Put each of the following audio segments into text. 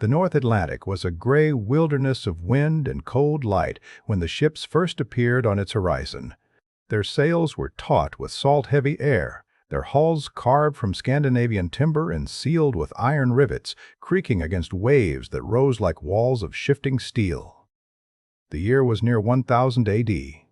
The North Atlantic was a gray wilderness of wind and cold light when the ships first appeared on its horizon. Their sails were taut with salt-heavy air, their hulls carved from Scandinavian timber and sealed with iron rivets, creaking against waves that rose like walls of shifting steel. The year was near 1000 A.D.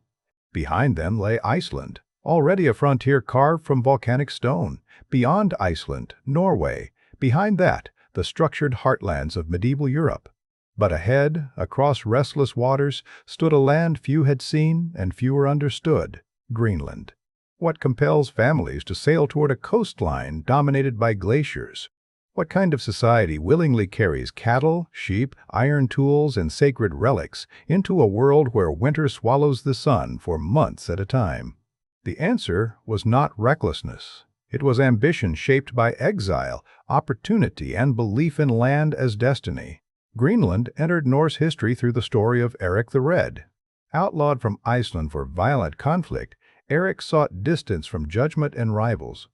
Behind them lay Iceland, already a frontier carved from volcanic stone. Beyond Iceland, Norway. Behind that, the structured heartlands of medieval Europe. But ahead, across restless waters, stood a land few had seen and fewer understood: Greenland. What compels families to sail toward a coastline dominated by glaciers? What kind of society willingly carries cattle, sheep, iron tools, and sacred relics into a world where winter swallows the sun for months at a time? The answer was not recklessness. It was ambition shaped by exile, opportunity, and belief in land as destiny. Greenland entered Norse history through the story of Erik the Red. Outlawed from Iceland for violent conflict, Erik sought distance from judgment and rivals.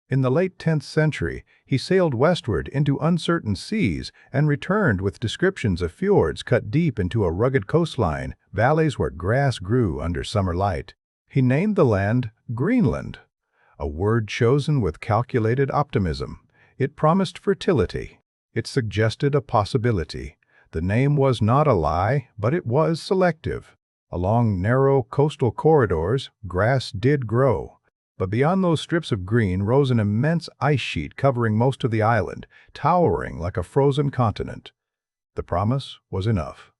In the late 10th century, he sailed westward into uncertain seas and returned with descriptions of fjords cut deep into a rugged coastline, valleys where grass grew under summer light. He named the land Greenland, a word chosen with calculated optimism. It promised fertility. It suggested a possibility. The name was not a lie, but it was selective. Along narrow coastal corridors, grass did grow. But beyond those strips of green rose an immense ice sheet covering most of the island, towering like a frozen continent. The promise was enough.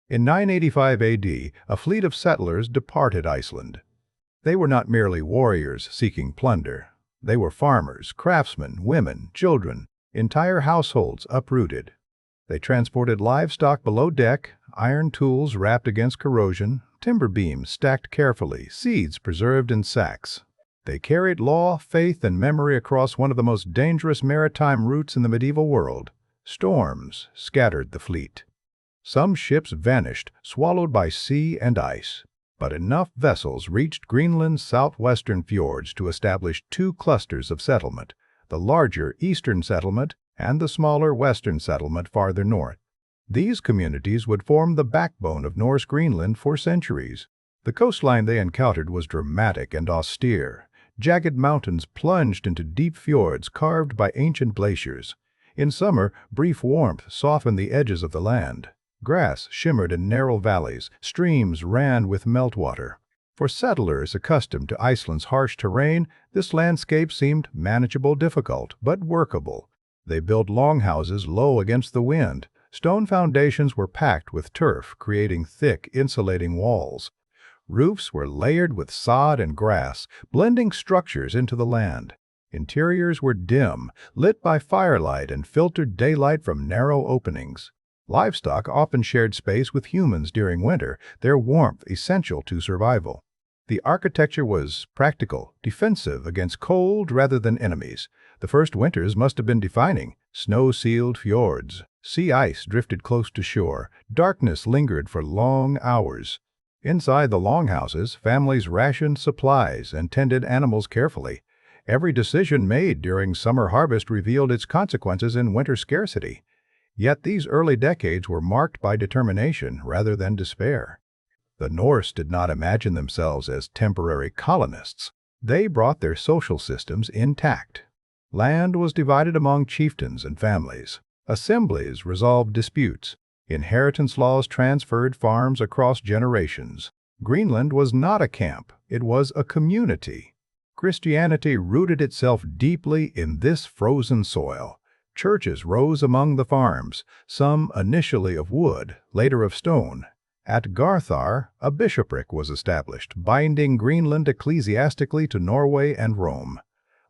In 985 A.D., a fleet of settlers departed Iceland. They were not merely warriors seeking plunder. They were farmers, craftsmen, women, children, entire households uprooted. They transported livestock below deck, iron tools wrapped against corrosion, timber beams stacked carefully, seeds preserved in sacks. They carried law, faith, and memory across one of the most dangerous maritime routes in the medieval world. Storms scattered the fleet. Some ships vanished, swallowed by sea and ice. But enough vessels reached Greenland's southwestern fjords to establish two clusters of settlement: the larger eastern settlement and the smaller western settlement farther north. These communities would form the backbone of Norse Greenland for centuries. The coastline they encountered was dramatic and austere. Jagged mountains plunged into deep fjords carved by ancient glaciers. In summer, brief warmth softened the edges of the land. Grass shimmered in narrow valleys, streams ran with meltwater. For settlers accustomed to Iceland's harsh terrain, this landscape seemed manageable, difficult, but workable. They built longhouses low against the wind. Stone foundations were packed with turf, creating thick, insulating walls. Roofs were layered with sod and grass, blending structures into the land. Interiors were dim, lit by firelight and filtered daylight from narrow openings. Livestock often shared space with humans during winter, their warmth essential to survival. The architecture was practical, defensive against cold rather than enemies. The first winters must have been defining. Snow-sealed fjords, sea ice drifted close to shore, darkness lingered for long hours. Inside the longhouses, families rationed supplies and tended animals carefully. Every decision made during summer harvest revealed its consequences in winter scarcity. Yet these early decades were marked by determination rather than despair. The Norse did not imagine themselves as temporary colonists. They brought their social systems intact. Land was divided among chieftains and families. Assemblies resolved disputes. Inheritance laws transferred farms across generations. Greenland was not a camp, it was a community. Christianity rooted itself deeply in this frozen soil. Churches rose among the farms, some initially of wood, later of stone. At Garthar, a bishopric was established, binding Greenland ecclesiastically to Norway and Rome.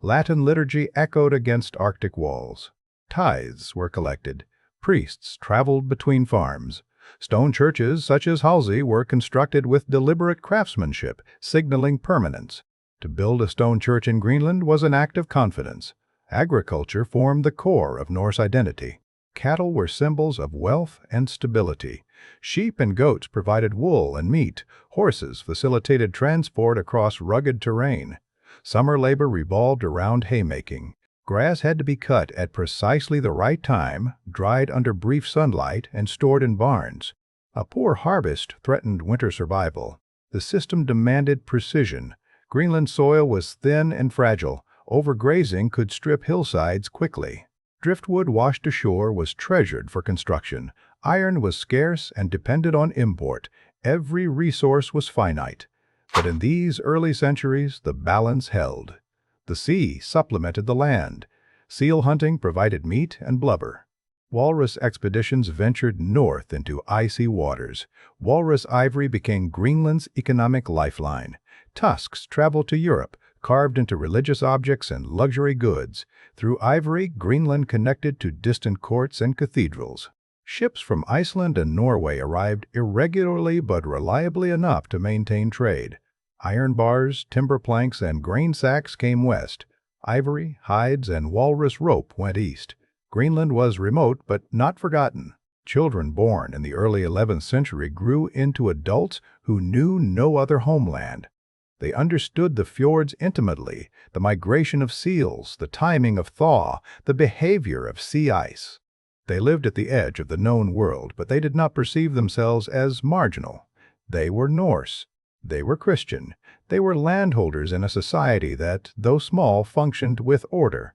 Latin liturgy echoed against Arctic walls. Tithes were collected. Priests traveled between farms. Stone churches, such as Hvalsey, were constructed with deliberate craftsmanship, signaling permanence. To build a stone church in Greenland was an act of confidence. Agriculture formed the core of Norse identity. Cattle were symbols of wealth and stability. Sheep and goats provided wool and meat. Horses facilitated transport across rugged terrain. Summer labor revolved around haymaking. Grass had to be cut at precisely the right time, dried under brief sunlight, and stored in barns. A poor harvest threatened winter survival. The system demanded precision. Greenland soil was thin and fragile. Overgrazing could strip hillsides quickly. Driftwood washed ashore was treasured for construction. Iron was scarce and depended on import. Every resource was finite. But in these early centuries, the balance held. The sea supplemented the land. Seal hunting provided meat and blubber. Walrus expeditions ventured north into icy waters. Walrus ivory became Greenland's economic lifeline. Tusks traveled to Europe, carved into religious objects and luxury goods. Through ivory, Greenland connected to distant courts and cathedrals. Ships from Iceland and Norway arrived irregularly but reliably enough to maintain trade. Iron bars, timber planks, and grain sacks came west. Ivory, hides, and walrus rope went east. Greenland was remote but not forgotten. Children born in the early 11th century grew into adults who knew no other homeland. They understood the fjords intimately, the migration of seals, the timing of thaw, the behavior of sea ice. They lived at the edge of the known world, but they did not perceive themselves as marginal. They were Norse. They were Christian. They were landholders in a society that, though small, functioned with order.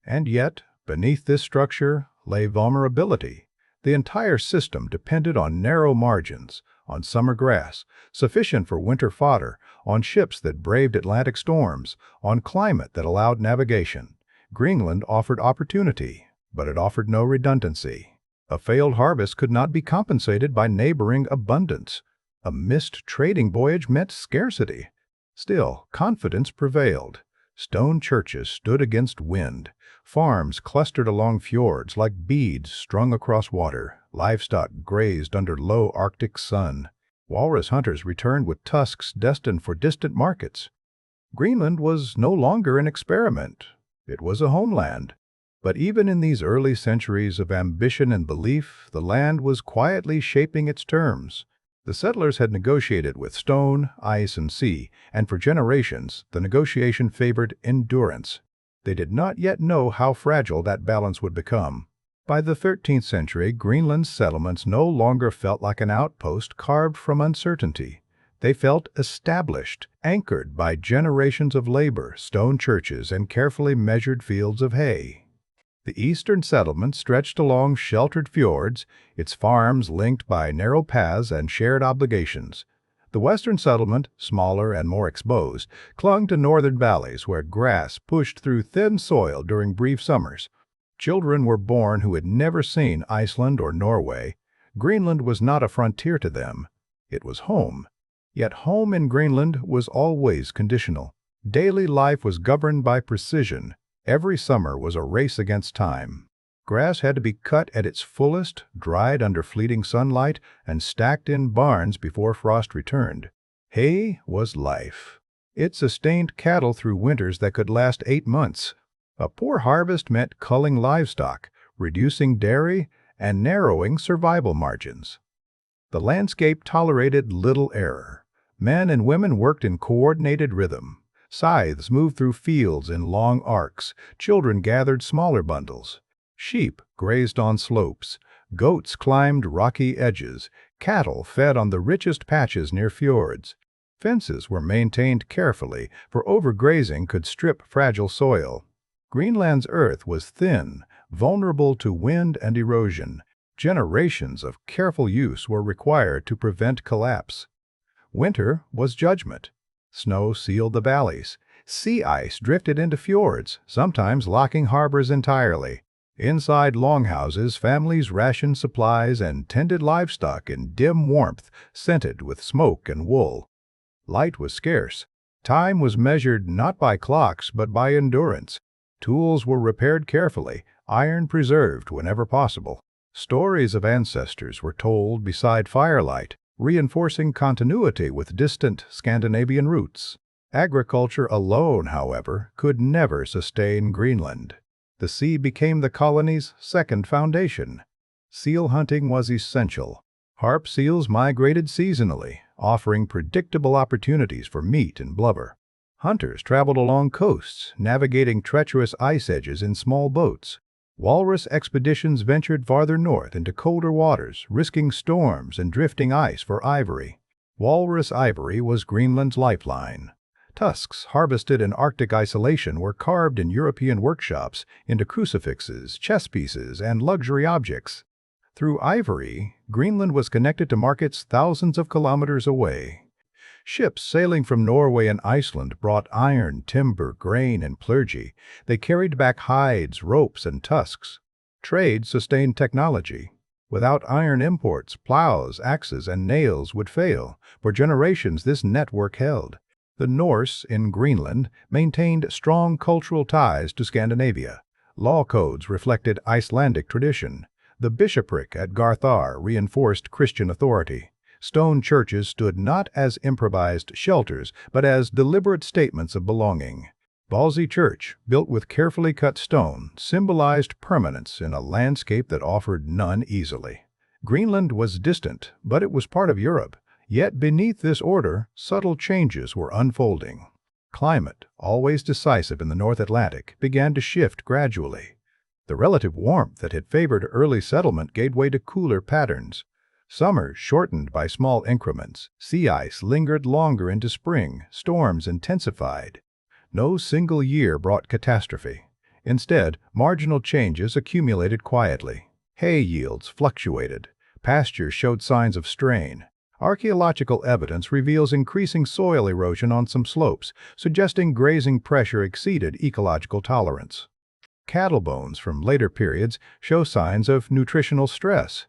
And yet, beneath this structure lay vulnerability. The entire system depended on narrow margins, on summer grass, sufficient for winter fodder, on ships that braved Atlantic storms, on climate that allowed navigation. Greenland offered opportunity, but it offered no redundancy. A failed harvest could not be compensated by neighboring abundance. A missed trading voyage meant scarcity. Still, confidence prevailed. Stone churches stood against wind. Farms clustered along fjords like beads strung across water. Livestock grazed under low Arctic sun. Walrus hunters returned with tusks destined for distant markets. Greenland was no longer an experiment. It was a homeland. But even in these early centuries of ambition and belief, the land was quietly shaping its terms. The settlers had negotiated with stone, ice, and sea, and for generations the negotiation favored endurance. They did not yet know how fragile that balance would become. By the 13th century, Greenland's settlements no longer felt like an outpost carved from uncertainty. They felt established, anchored by generations of labor, stone churches, and carefully measured fields of hay. The eastern settlement stretched along sheltered fjords, its farms linked by narrow paths and shared obligations. The western settlement, smaller and more exposed, clung to northern valleys where grass pushed through thin soil during brief summers. Children were born who had never seen Iceland or Norway. Greenland was not a frontier to them. It was home. Yet home in Greenland was always conditional. Daily life was governed by precision. Every summer was a race against time. Grass had to be cut at its fullest, dried under fleeting sunlight, and stacked in barns before frost returned. Hay was life. It sustained cattle through winters that could last 8 months. A poor harvest meant culling livestock, reducing dairy, and narrowing survival margins. The landscape tolerated little error. Men and women worked in coordinated rhythm. Scythes moved through fields in long arcs. Children gathered smaller bundles. Sheep grazed on slopes. Goats climbed rocky edges. Cattle fed on the richest patches near fjords. Fences were maintained carefully, for overgrazing could strip fragile soil. Greenland's earth was thin, vulnerable to wind and erosion. Generations of careful use were required to prevent collapse. Winter was judgment. Snow sealed the valleys. Sea ice drifted into fjords, sometimes locking harbors entirely. Inside longhouses, families rationed supplies and tended livestock in dim warmth, scented with smoke and wool. Light was scarce. Time was measured not by clocks but by endurance. Tools were repaired carefully, iron preserved whenever possible. Stories of ancestors were told beside firelight, reinforcing continuity with distant Scandinavian roots. Agriculture alone, however, could never sustain Greenland. The sea became the colony's second foundation. Seal hunting was essential. Harp seals migrated seasonally, offering predictable opportunities for meat and blubber. Hunters traveled along coasts, navigating treacherous ice edges in small boats. Walrus expeditions ventured farther north into colder waters, risking storms and drifting ice for ivory. Walrus ivory was Greenland's lifeline. Tusks harvested in Arctic isolation were carved in European workshops into crucifixes, chess pieces, and luxury objects. Through ivory, Greenland was connected to markets thousands of kilometers away. Ships sailing from Norway and Iceland brought iron, timber, grain, and clergy. They carried back hides, ropes, and tusks. Trade sustained technology. Without iron imports, plows, axes, and nails would fail. For generations, this network held. The Norse in Greenland maintained strong cultural ties to Scandinavia. Law codes reflected Icelandic tradition. The bishopric at Garthar reinforced Christian authority. Stone churches stood not as improvised shelters, but as deliberate statements of belonging. Hvalsey Church, built with carefully cut stone, symbolized permanence in a landscape that offered none easily. Greenland was distant, but it was part of Europe. Yet beneath this order, subtle changes were unfolding. Climate, always decisive in the North Atlantic, began to shift gradually. The relative warmth that had favored early settlement gave way to cooler patterns. Summers shortened by small increments. Sea ice lingered longer into spring. Storms intensified. No single year brought catastrophe. Instead, marginal changes accumulated quietly. Hay yields fluctuated. Pastures showed signs of strain. Archaeological evidence reveals increasing soil erosion on some slopes, suggesting grazing pressure exceeded ecological tolerance. Cattle bones from later periods show signs of nutritional stress.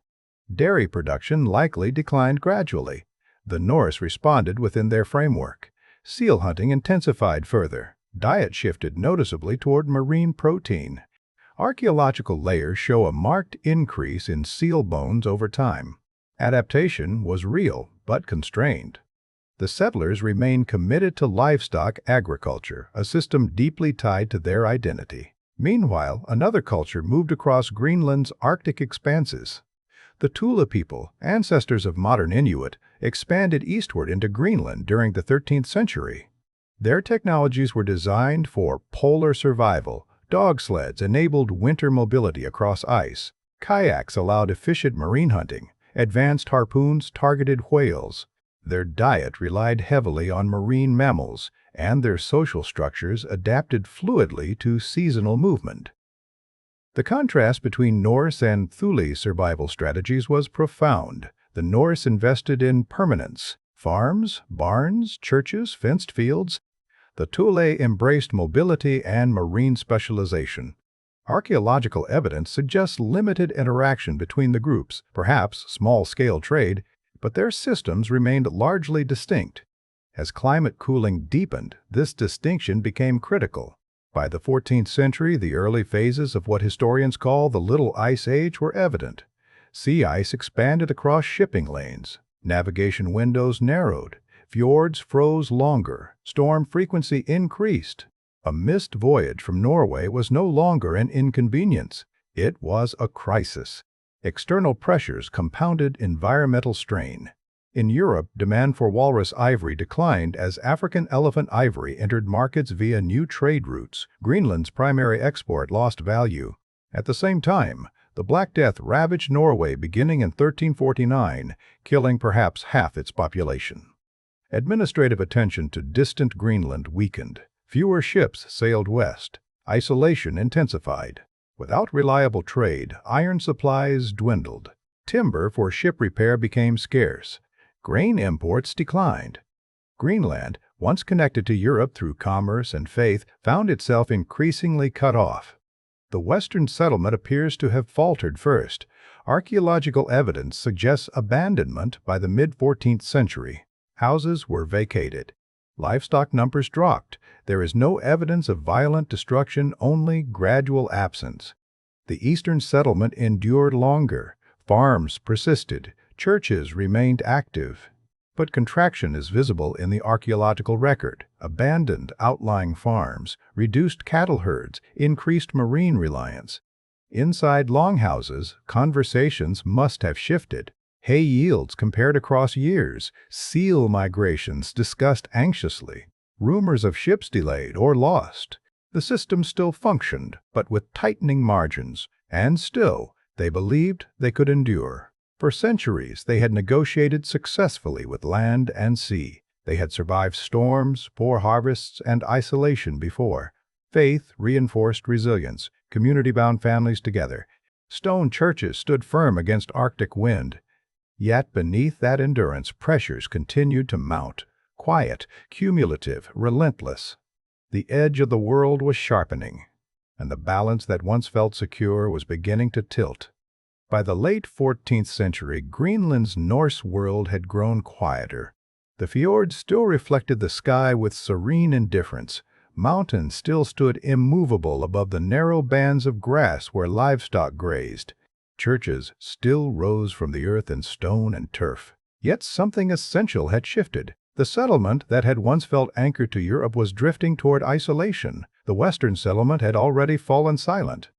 Dairy production likely declined gradually. The Norse responded within their framework. Seal hunting intensified further. Diet shifted noticeably toward marine protein. Archaeological layers show a marked increase in seal bones over time. Adaptation was real, but constrained. The settlers remained committed to livestock agriculture, a system deeply tied to their identity. Meanwhile, another culture moved across Greenland's Arctic expanses. The Tula people, ancestors of modern Inuit, expanded eastward into Greenland during the 13th century. Their technologies were designed for polar survival. Dog sleds enabled winter mobility across ice. Kayaks allowed efficient marine hunting. Advanced harpoons targeted whales. Their diet relied heavily on marine mammals, and their social structures adapted fluidly to seasonal movement. The contrast between Norse and Thule survival strategies was profound. The Norse invested in permanence: farms, barns, churches, fenced fields. The Thule embraced mobility and marine specialization. Archaeological evidence suggests limited interaction between the groups, perhaps small-scale trade, but their systems remained largely distinct. As climate cooling deepened, this distinction became critical. By the 14th century, the early phases of what historians call the Little Ice Age were evident. Sea ice expanded across shipping lanes. Navigation windows narrowed. Fjords froze longer. Storm frequency increased. A missed voyage from Norway was no longer an inconvenience. It was a crisis. External pressures compounded environmental strain. In Europe, demand for walrus ivory declined as African elephant ivory entered markets via new trade routes. Greenland's primary export lost value. At the same time, the Black Death ravaged Norway beginning in 1349, killing perhaps half its population. Administrative attention to distant Greenland weakened. Fewer ships sailed west. Isolation intensified. Without reliable trade, iron supplies dwindled. Timber for ship repair became scarce. Grain imports declined. Greenland, once connected to Europe through commerce and faith, found itself increasingly cut off. The Western settlement appears to have faltered first. Archaeological evidence suggests abandonment by the mid-14th century. Houses were vacated. Livestock numbers dropped. There is no evidence of violent destruction, only gradual absence. The eastern settlement endured longer. Farms persisted. Churches remained active. But contraction is visible in the archaeological record. Abandoned outlying farms, reduced cattle herds, increased marine reliance. Inside longhouses, conversations must have shifted. Hay yields compared across years, seal migrations discussed anxiously. Rumors of ships delayed or lost. The system still functioned, but with tightening margins, and still, they believed they could endure. For centuries, they had negotiated successfully with land and sea. They had survived storms, poor harvests, and isolation before. Faith reinforced resilience, community-bound families together. Stone churches stood firm against Arctic wind. Yet beneath that endurance, pressures continued to mount. Quiet, cumulative, relentless. The edge of the world was sharpening, and the balance that once felt secure was beginning to tilt. By the late 14th century, Greenland's Norse world had grown quieter. The fjords still reflected the sky with serene indifference. Mountains still stood immovable above the narrow bands of grass where livestock grazed. Churches still rose from the earth in stone and turf. Yet something essential had shifted. The settlement that had once felt anchored to Europe was drifting toward isolation. The Western settlement had already fallen silent.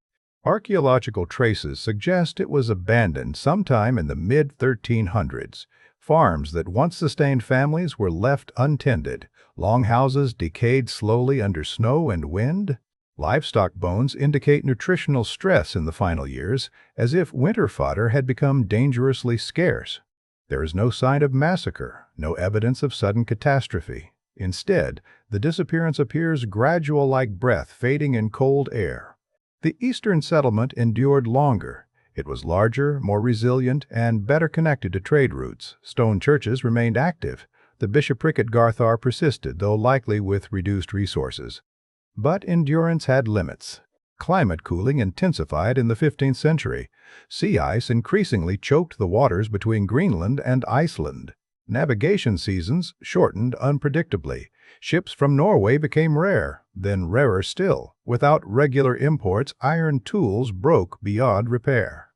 Archaeological traces suggest it was abandoned sometime in the mid-1300s. Farms that once sustained families were left untended. Longhouses decayed slowly under snow and wind. Livestock bones indicate nutritional stress in the final years, as if winter fodder had become dangerously scarce. There is no sign of massacre, no evidence of sudden catastrophe. Instead, the disappearance appears gradual like breath fading in cold air. The eastern settlement endured longer. It was larger, more resilient, and better connected to trade routes. Stone churches remained active. The bishopric at Garthar persisted, though likely with reduced resources. But endurance had limits. Climate cooling intensified in the 15th century. Sea ice increasingly choked the waters between Greenland and Iceland. Navigation seasons shortened unpredictably. Ships from Norway became rare, then rarer still. Without regular imports, iron tools broke beyond repair.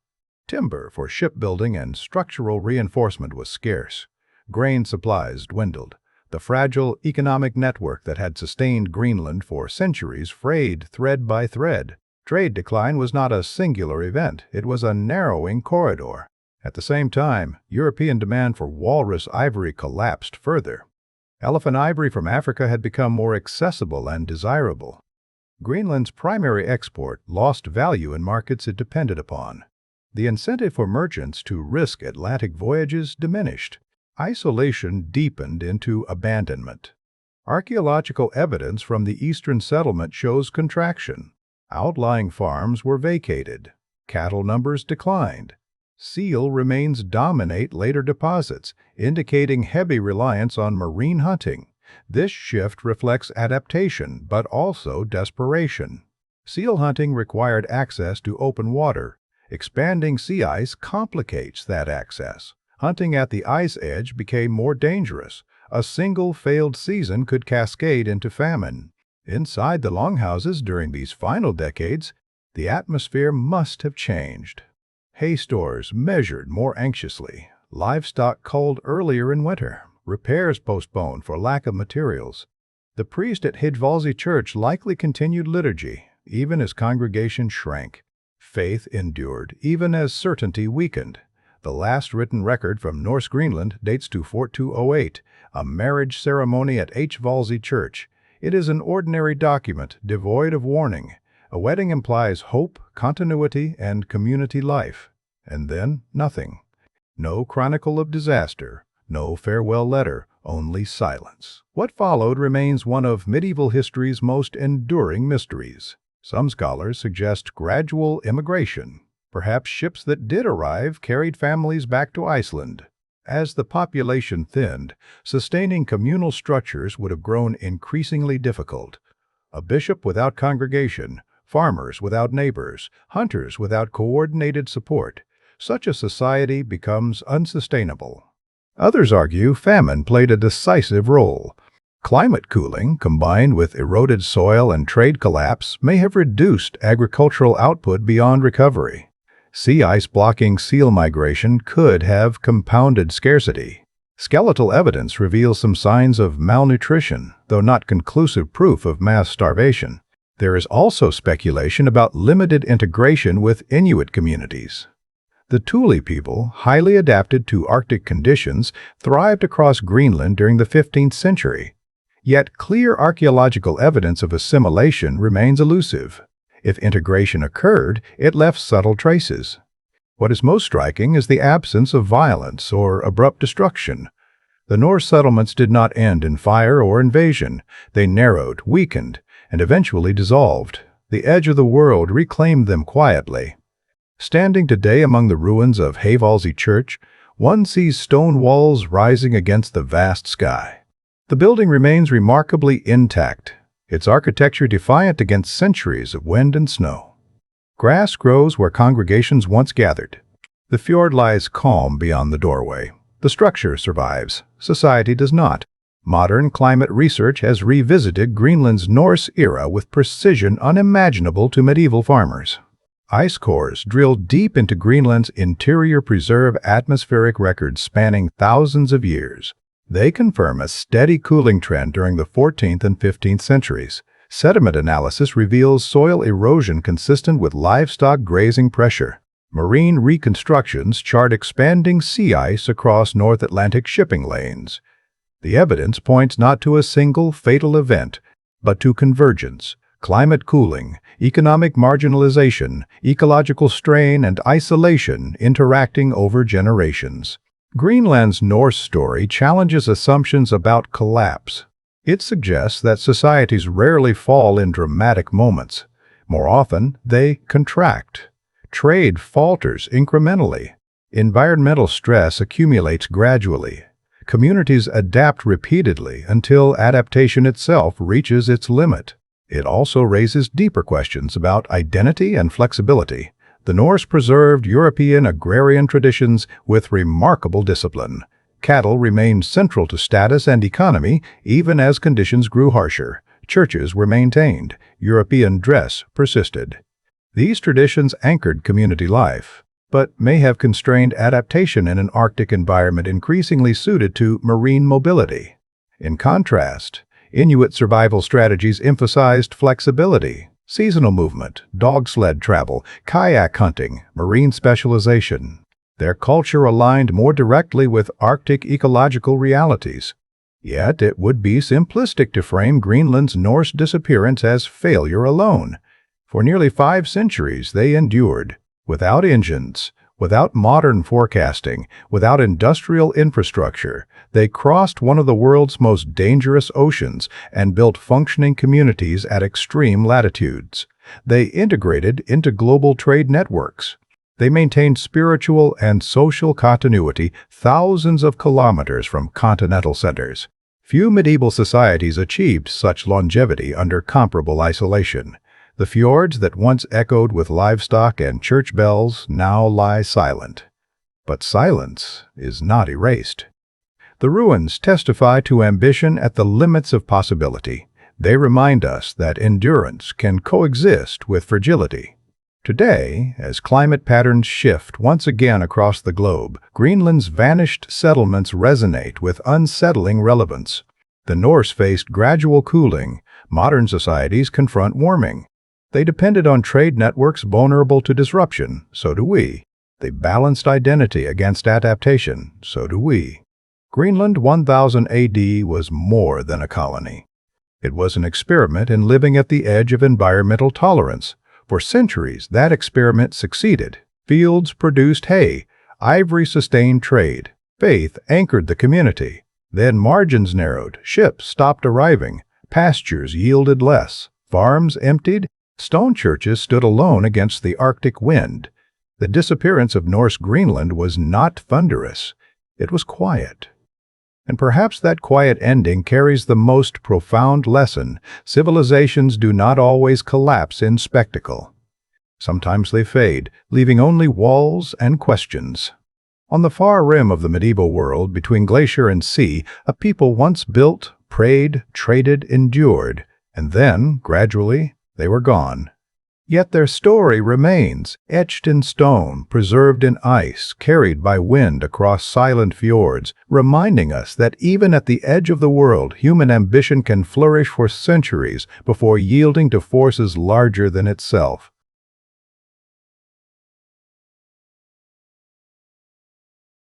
Timber for shipbuilding and structural reinforcement was scarce. Grain supplies dwindled. The fragile economic network that had sustained Greenland for centuries frayed thread by thread. Trade decline was not a singular event, it was a narrowing corridor. At the same time, European demand for walrus ivory collapsed further. Elephant ivory from Africa had become more accessible and desirable. Greenland's primary export lost value in markets it depended upon. The incentive for merchants to risk Atlantic voyages diminished. Isolation deepened into abandonment. Archaeological evidence from the eastern settlement shows contraction. Outlying farms were vacated. Cattle numbers declined. Seal remains dominate later deposits, indicating heavy reliance on marine hunting. This shift reflects adaptation, but also desperation. Seal hunting required access to open water. Expanding sea ice complicates that access. Hunting at the ice edge became more dangerous. A single failed season could cascade into famine. Inside the longhouses during these final decades, the atmosphere must have changed. Hay stores measured more anxiously. Livestock culled earlier in winter. Repairs postponed for lack of materials. The priest at Hvalsey Church likely continued liturgy, even as congregation shrank. Faith endured, even as certainty weakened. The last written record from Norse Greenland dates to 4208, a marriage ceremony at Hvalsey Church. It is an ordinary document, devoid of warning. A wedding implies hope, continuity, and community life. And then, nothing. No chronicle of disaster, no farewell letter, only silence. What followed remains one of medieval history's most enduring mysteries. Some scholars suggest gradual immigration. Perhaps ships that did arrive carried families back to Iceland. As the population thinned, sustaining communal structures would have grown increasingly difficult. A bishop without congregation, farmers without neighbors, hunters without coordinated support. Such a society becomes unsustainable. Others argue famine played a decisive role. Climate cooling, combined with eroded soil and trade collapse, may have reduced agricultural output beyond recovery. Sea ice blocking seal migration could have compounded scarcity. Skeletal evidence reveals some signs of malnutrition, though not conclusive proof of mass starvation. There is also speculation about limited integration with Inuit communities. The Thule people, highly adapted to Arctic conditions, thrived across Greenland during the 15th century. Yet clear archaeological evidence of assimilation remains elusive. If integration occurred, it left subtle traces. What is most striking is the absence of violence or abrupt destruction. The Norse settlements did not end in fire or invasion. They narrowed, weakened, and eventually dissolved. The edge of the world reclaimed them quietly. Standing today among the ruins of Hvalsey Church, one sees stone walls rising against the vast sky. The building remains remarkably intact, its architecture defiant against centuries of wind and snow. Grass grows where congregations once gathered. The fjord lies calm beyond the doorway. The structure survives. Society does not. Modern climate research has revisited Greenland's Norse era with precision unimaginable to medieval farmers. Ice cores drilled deep into Greenland's interior preserve atmospheric records spanning thousands of years. They confirm a steady cooling trend during the 14th and 15th centuries. Sediment analysis reveals soil erosion consistent with livestock grazing pressure. Marine reconstructions chart expanding sea ice across North Atlantic shipping lanes. The evidence points not to a single fatal event, but to convergence, climate cooling, economic marginalization, ecological strain, and isolation interacting over generations. Greenland's Norse story challenges assumptions about collapse. It suggests that societies rarely fall in dramatic moments. More often, they contract. Trade falters incrementally. Environmental stress accumulates gradually. Communities adapt repeatedly until adaptation itself reaches its limit. It also raises deeper questions about identity and flexibility. The Norse preserved European agrarian traditions with remarkable discipline. Cattle remained central to status and economy even as conditions grew harsher. Churches were maintained. European dress persisted. These traditions anchored community life, but may have constrained adaptation in an Arctic environment increasingly suited to marine mobility. In contrast, Inuit survival strategies emphasized flexibility. Seasonal movement, dog sled travel, kayak hunting, marine specialization. Their culture aligned more directly with Arctic ecological realities. Yet it would be simplistic to frame Greenland's Norse disappearance as failure alone. For nearly 5 centuries they endured, without engines, without modern forecasting, without industrial infrastructure. They crossed one of the world's most dangerous oceans and built functioning communities at extreme latitudes. They integrated into global trade networks. They maintained spiritual and social continuity thousands of kilometers from continental centers. Few medieval societies achieved such longevity under comparable isolation. The fjords that once echoed with livestock and church bells now lie silent. But silence is not erased. The ruins testify to ambition at the limits of possibility. They remind us that endurance can coexist with fragility. Today, as climate patterns shift once again across the globe, Greenland's vanished settlements resonate with unsettling relevance. The Norse faced gradual cooling. Modern societies confront warming. They depended on trade networks vulnerable to disruption, so do we. They balanced identity against adaptation, so do we. Greenland 1000 AD was more than a colony. It was an experiment in living at the edge of environmental tolerance. For centuries, that experiment succeeded. Fields produced hay, ivory sustained trade, faith anchored the community. Then margins narrowed, ships stopped arriving, pastures yielded less, farms emptied. Stone churches stood alone against the Arctic wind. The disappearance of Norse Greenland was not thunderous. It was quiet. And perhaps that quiet ending carries the most profound lesson. Civilizations do not always collapse in spectacle. Sometimes they fade, leaving only walls and questions. On the far rim of the medieval world, between glacier and sea, a people once built, prayed, traded, endured, and then, gradually, they were gone. Yet their story remains, etched in stone, preserved in ice, carried by wind across silent fjords, reminding us that even at the edge of the world, human ambition can flourish for centuries before yielding to forces larger than itself.